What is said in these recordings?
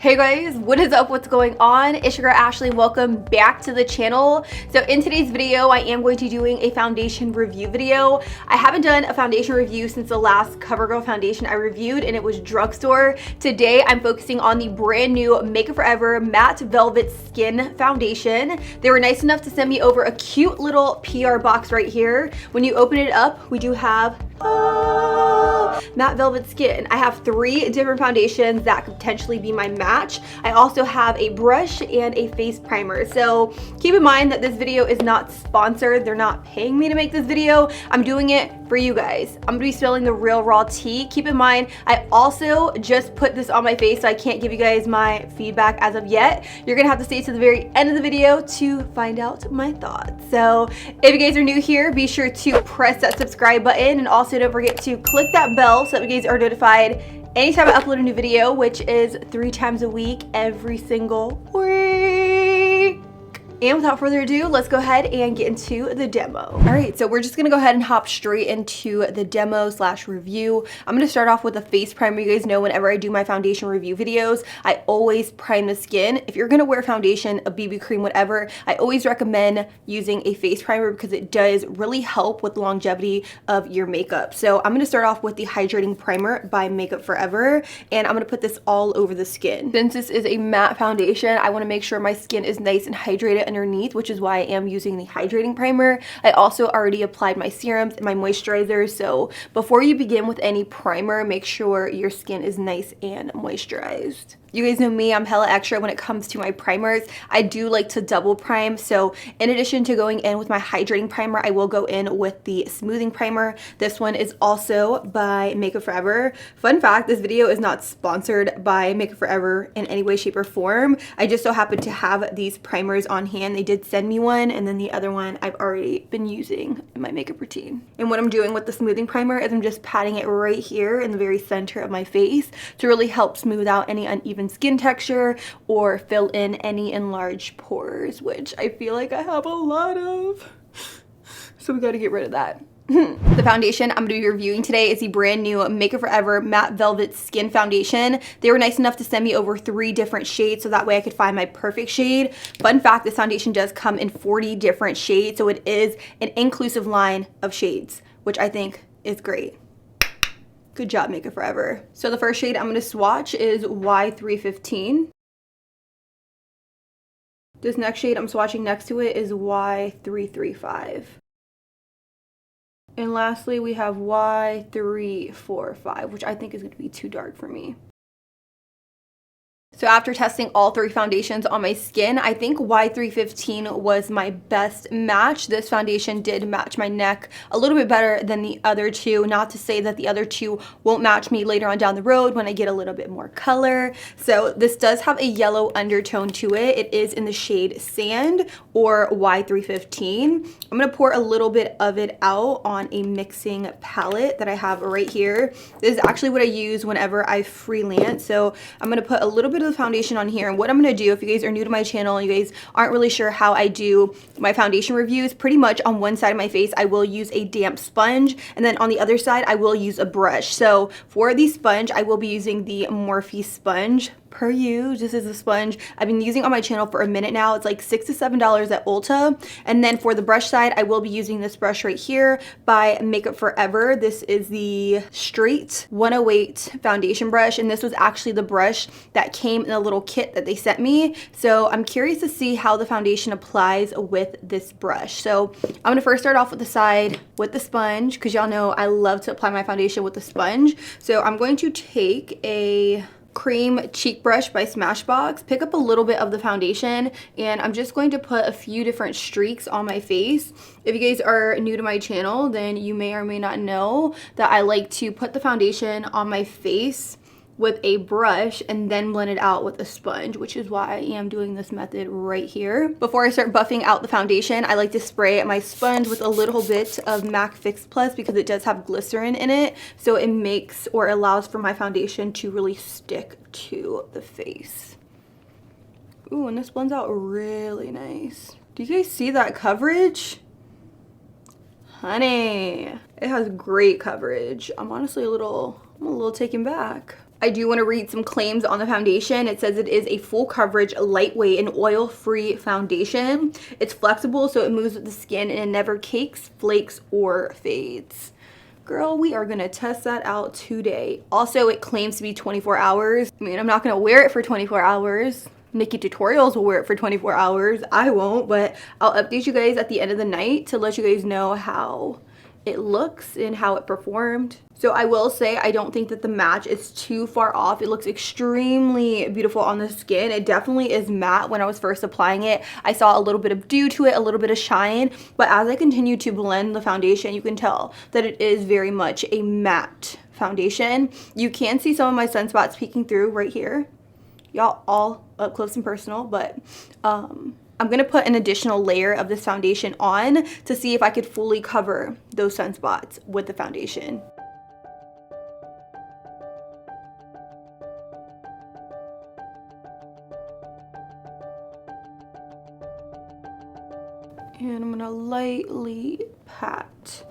Hey guys, what is up? What's going on? It's your girl Ashley. Welcome back to the channel. So in today's video, I am going to be doing a foundation review video. I haven't done a foundation review since the last CoverGirl foundation I reviewed, and it was drugstore. Today, I'm focusing on the brand new Makeup Forever Matte Velvet Skin Foundation. They were nice enough to send me over a cute little PR box right here. When you open it up, we do have matte velvet skin. I have 3 different foundations that could potentially be my match. I also have a brush and a face primer. So keep in mind that this video is not sponsored. They're not paying me to make this video. I'm doing it for you guys. I'm gonna be spilling the real raw tea. Keep in mind, I also just put this on my face, so I can't give you guys my feedback as of yet. You're gonna have to stay to the very end of the video to find out my thoughts. So if you guys are new here, be sure to press that subscribe button, and also don't forget to click that bell so that you guys are notified anytime I upload a new video, which is 3 times a week, every single week. And without further ado, let's go ahead and get into the demo. All right, so we're just gonna go ahead and hop straight into the demo / review. I'm gonna start off with a face primer. You guys know whenever I do my foundation review videos, I always prime the skin. If you're gonna wear foundation, a BB cream, whatever, I always recommend using a face primer because it does really help with the longevity of your makeup. So I'm gonna start off with the Hydrating Primer by Makeup Forever, and I'm gonna put this all over the skin. Since this is a matte foundation, I wanna make sure my skin is nice and hydrated underneath, which is why I am using the hydrating primer. I also already applied my serums and my moisturizers, so before you begin with any primer, make sure your skin is nice and moisturized. You guys know me, I'm hella extra when it comes to my primers. I do like to double prime, so in addition to going in with my hydrating primer, I will go in with the smoothing primer. This one is also by Makeup Forever. Fun fact, this video is not sponsored by Makeup Forever in any way, shape, or form. I just so happen to have these primers on hand. They did send me one, and then the other one I've already been using in my makeup routine. And what I'm doing with the smoothing primer is I'm just patting it right here in the very center of my face to really help smooth out any uneven skin texture or fill in any enlarged pores, which I feel like I have a lot of. So we got to get rid of that. The foundation I'm going to be reviewing today is the brand new Makeup Forever Matte Velvet Skin Foundation. They were nice enough to send me over 3 different shades so that way I could find my perfect shade. Fun fact, this foundation does come in 40 different shades, so it is an inclusive line of shades, which I think is great. Good job, Makeup Forever. So the first shade I'm going to swatch is Y315. This next shade I'm swatching next to it is Y335. And lastly, we have Y345, which I think is going to be too dark for me. So after testing all 3 foundations on my skin, I think Y315 was my best match. This foundation did match my neck a little bit better than the other 2. Not to say that the other 2 won't match me later on down the road when I get a little bit more color. So this does have a yellow undertone to it. It is in the shade Sand, or Y315. I'm going to pour a little bit of it out on a mixing palette that I have right here. This is actually what I use whenever I freelance. So I'm going to put a little bit of the foundation on here, and what I'm going to do, if you guys are new to my channel and you guys aren't really sure how I do my foundation reviews, pretty much on one side of my face I will use a damp sponge, and then on the other side I will use a brush. So for the sponge, I will be using the Morphe sponge. Per use, this is a sponge I've been using on my channel for a minute now. It's like $6 to $7 at Ulta. And then for the brush side, I will be using this brush right here by Makeup Forever. This is the Straight 108 foundation brush, and this was actually the brush that came in a little kit that they sent me. So I'm curious to see how the foundation applies with this brush. So I'm gonna first start off with the side with the sponge, because y'all know I love to apply my foundation with the sponge. So I'm going to take a cream cheek brush by Smashbox, pick up a little bit of the foundation, and I'm just going to put a few different streaks on my face. If you guys are new to my channel, then you may or may not know that I like to put the foundation on my face with a brush and then blend it out with a sponge, which is why I am doing this method right here. Before I start buffing out the foundation, I like to spray my sponge with a little bit of MAC Fix Plus because it does have glycerin in it, so it makes or allows for my foundation to really stick to the face. Ooh, and this blends out really nice. Do you guys see that coverage? Honey, it has great coverage. I'm honestly a little taken back. I do want to read some claims on the foundation. It says it is a full coverage, lightweight, and oil-free foundation. It's flexible, so it moves with the skin and it never cakes, flakes, or fades. Girl, we are gonna test that out today. Also, it claims to be 24 hours. I mean, I'm not gonna wear it for 24 hours. Nikki Tutorials will wear it for 24 hours. I won't, but I'll update you guys at the end of the night to let you guys know how it looks and how it performed. So I will say I don't think that the match is too far off. It looks extremely beautiful on the skin. It definitely is matte. When I was first applying it, I saw a little bit of dew to it, a little bit of shine, but as I continue to blend the foundation, you can tell that it is very much a matte foundation. You can see some of my sunspots peeking through right here. Y'all all up close and personal, but I'm gonna put an additional layer of this foundation on to see if I could fully cover those sunspots with the foundation. And I'm gonna lightly pat.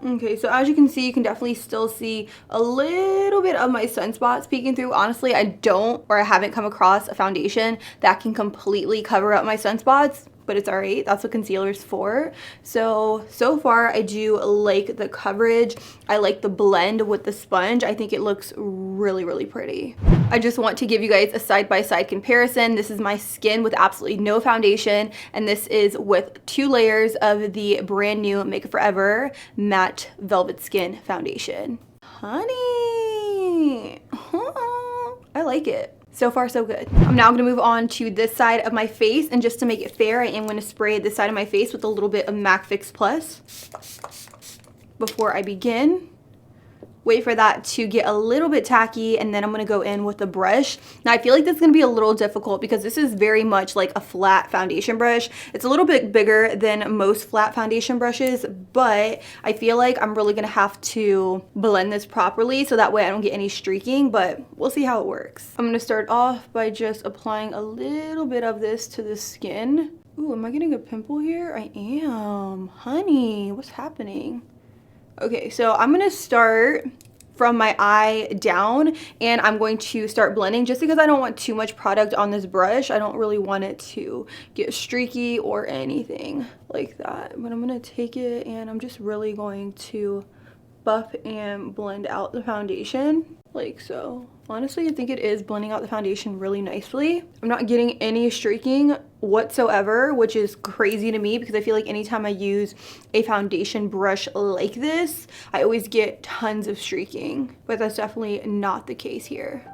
Okay, so as you can see, you can definitely still see a little bit of my sunspots peeking through. Honestly, I haven't come across a foundation that can completely cover up my sunspots, but it's alright. That's what concealer's for. So far, I do like the coverage. I like the blend with the sponge. I think it looks really, really pretty. I just want to give you guys a side-by-side comparison. This is my skin with absolutely no foundation, and this is with 2 layers of the brand new Make Up Forever Matte Velvet Skin Foundation. Honey, I like it. So far, so good. I'm now gonna move on to this side of my face, and just to make it fair, I am gonna spray this side of my face with a little bit of MAC Fix Plus before I begin. Wait for that to get a little bit tacky, and then I'm gonna go in with the brush. Now, I feel like this is gonna be a little difficult because this is very much like a flat foundation brush. It's a little bit bigger than most flat foundation brushes, but I feel like I'm really gonna have to blend this properly so that way I don't get any streaking, but we'll see how it works. I'm gonna start off by just applying a little bit of this to the skin. Ooh, am I getting a pimple here? I am. Honey, what's happening? Okay, so I'm gonna start from my eye down, and I'm going to start blending just because I don't want too much product on this brush. I don't really want it to get streaky or anything like that. But I'm gonna take it and I'm just really going to buff and blend out the foundation like so. Honestly, I think it is blending out the foundation really nicely. I'm not getting any streaking whatsoever, which is crazy to me because I feel like anytime I use a foundation brush like this, I always get tons of streaking, but that's definitely not the case here.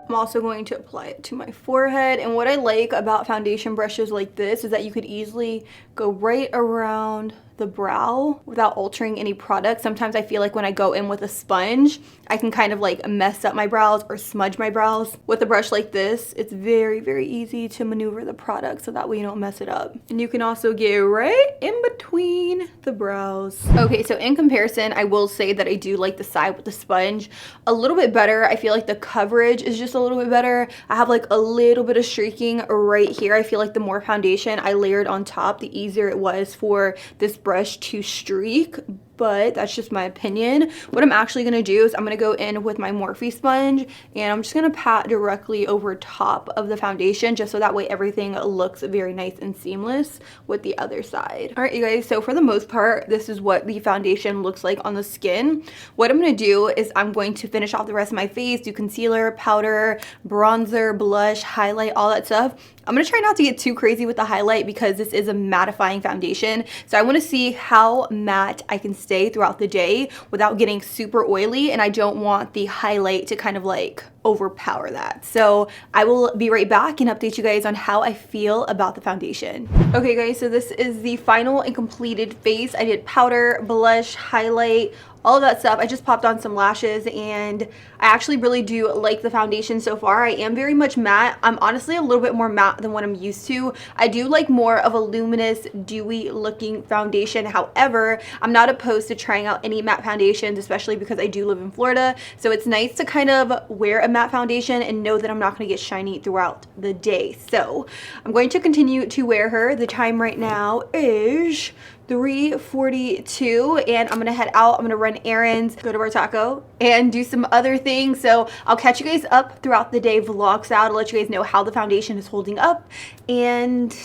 I'm also going to apply it to my forehead, and what I like about foundation brushes like this is that you could easily go right around the brow without altering any product. Sometimes I feel like when I go in with a sponge, I can kind of like mess up my brows or smudge my brows. With a brush like this, it's very, very easy to maneuver the product so that way you don't mess it up. And you can also get right in between the brows. Okay, so in comparison, I will say that I do like the side with the sponge a little bit better. I feel like the coverage is just a little bit better. I have like a little bit of streaking right here. I feel like the more foundation I layered on top, the easier it was for this brush to streak, but that's just my opinion. What I'm actually gonna do is I'm gonna go in with my Morphe sponge, and I'm just gonna pat directly over top of the foundation just so that way everything looks very nice and seamless with the other side. All right, you guys, so for the most part, this is what the foundation looks like on the skin. What I'm gonna do is I'm going to finish off the rest of my face, do concealer, powder, bronzer, blush, highlight, all that stuff. I'm gonna try not to get too crazy with the highlight because this is a mattifying foundation. So I wanna see how matte I can stay throughout the day without getting super oily, and I don't want the highlight to kind of like overpower that. So I will be right back and update you guys on how I feel about the foundation. Okay guys, so this is the final and completed face. I did powder, blush, highlight, all of that stuff. I just popped on some lashes, and I actually really do like the foundation so far. I am very much matte. I'm honestly a little bit more matte than what I'm used to. I do like more of a luminous, dewy looking foundation. However, I'm not opposed to trying out any matte foundations, especially because I do live in Florida. So it's nice to kind of wear a matte foundation and know that I'm not going to get shiny throughout the day. So I'm going to continue to wear her. The time right now is 3:42 and I'm gonna head out. I'm gonna run errands, go to our taco, and do some other things. So I'll catch you guys up throughout the day, vlogs out. I'll let you guys know how the foundation is holding up, and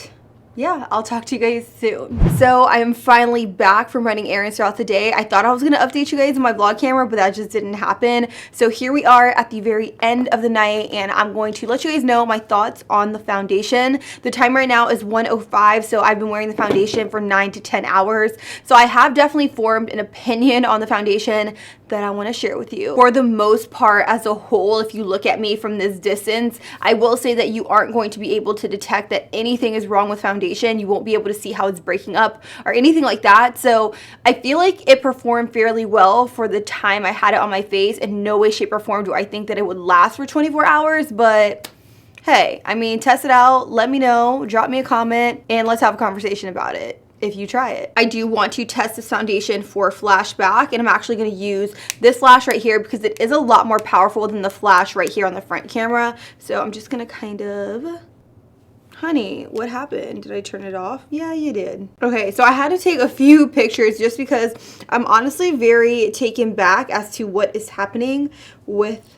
yeah, I'll talk to you guys soon. So I am finally back from running errands throughout the day. I thought I was gonna update you guys on my vlog camera, but that just didn't happen. So here we are at the very end of the night, and I'm going to let you guys know my thoughts on the foundation. The time right now is 1:05, so I've been wearing the foundation for 9 to 10 hours. So I have definitely formed an opinion on the foundation that I want to share with you. For the most part, as a whole, if you look at me from this distance, I will say that you aren't going to be able to detect that anything is wrong with foundation. You won't be able to see how it's breaking up or anything like that. So I feel like it performed fairly well for the time I had it on my face. In no way, shape, or form do I think that it would last for 24 hours, but hey, I mean, test it out, let me know, drop me a comment, and let's have a conversation about it if you try it. I do want to test this foundation for flashback, and I'm actually going to use this flash right here because it is a lot more powerful than the flash right here on the front camera. So I'm just going to kind of... Honey, what happened? Did I turn it off? Yeah, you did. Okay, so I had to take a few pictures just because I'm honestly very taken back as to what is happening with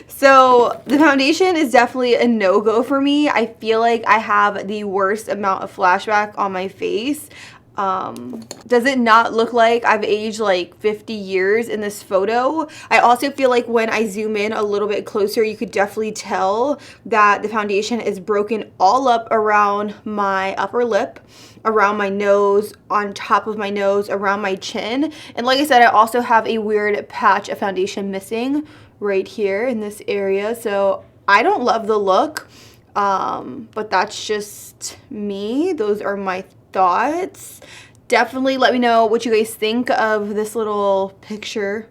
so the foundation is definitely a no-go for me. I feel like I have the worst amount of flashback on my face. Does it not look like I've aged like 50 years in this photo? I also feel like when I zoom in a little bit closer, you could definitely tell that the foundation is broken all up around my upper lip, around my nose, on top of my nose, around my chin. And like I said, I also have a weird patch of foundation missing right here in this area. So I don't love the look, but that's just me. Those are my thoughts. Definitely let me know what you guys think of this little picture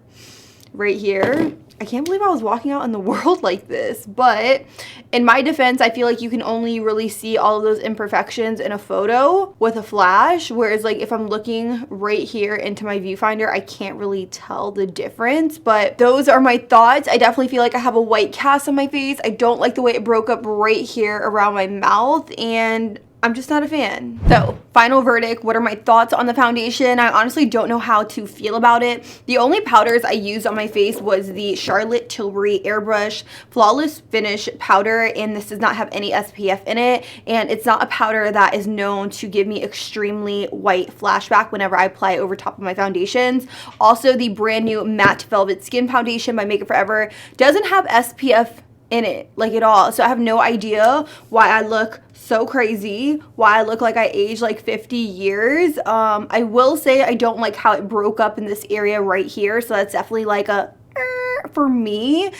right here. I can't believe I was walking out in the world like this, but in my defense, I feel like you can only really see all of those imperfections in a photo with a flash, whereas like if I'm looking right here into my viewfinder, I can't really tell the difference. But those are my thoughts. I definitely feel like I have a white cast on my face. I don't like the way it broke up right here around my mouth, and I'm just not a fan. So, final verdict, what are my thoughts on the foundation? I honestly don't know how to feel about it. The only powders I used on my face was the Charlotte Tilbury Airbrush Flawless Finish powder, and this does not have any SPF in it, and it's not a powder that is known to give me extremely white flashback whenever I apply it over top of my foundations. Also, the brand new Matte Velvet Skin Foundation by Makeup Forever doesn't have SPF in it, like at all. So I have no idea why I look so crazy, why I look like I aged like 50 years. I will say I don't like how it broke up in this area right here, so that's definitely like a for me.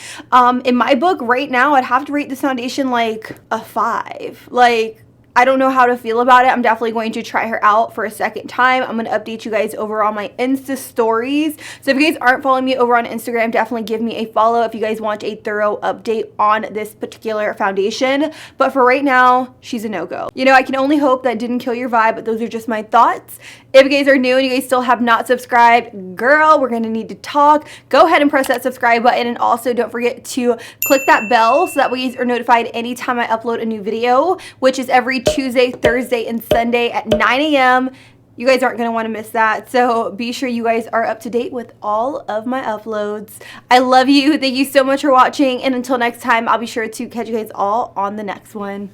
In my book right now, I'd have to rate this foundation like a 5. Like, I don't know how to feel about it. I'm definitely going to try her out for a second time. I'm going to update you guys over on my Insta stories. So if you guys aren't following me over on Instagram, definitely give me a follow if you guys want a thorough update on this particular foundation. But for right now, she's a no-go. You know, I can only hope that didn't kill your vibe, but those are just my thoughts. If you guys are new and you guys still have not subscribed, girl, we're going to need to talk. Go ahead and press that subscribe button, and also don't forget to click that bell so that way you guys are notified anytime I upload a new video, which is every Tuesday, Thursday, and Sunday at 9 a.m. You guys aren't going to want to miss that. So be sure you guys are up to date with all of my uploads. I love you. Thank you so much for watching. And until next time, I'll be sure to catch you guys all on the next one.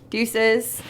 Deuces.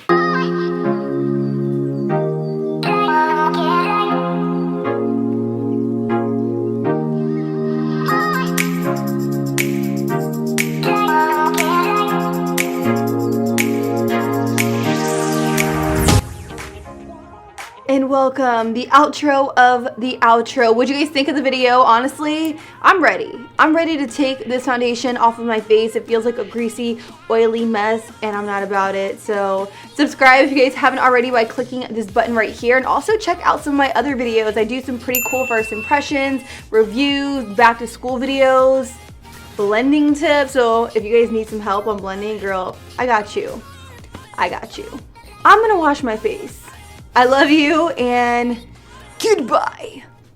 And welcome, the outro of the outro. What'd you guys think of the video? Honestly, I'm ready. I'm ready to take this foundation off of my face. It feels like a greasy, oily mess, and I'm not about it. So subscribe if you guys haven't already by clicking this button right here. And also check out some of my other videos. I do some pretty cool first impressions, reviews, back to school videos, blending tips. So if you guys need some help on blending, girl, I got you. I got you. I'm gonna wash my face. I love you, and goodbye.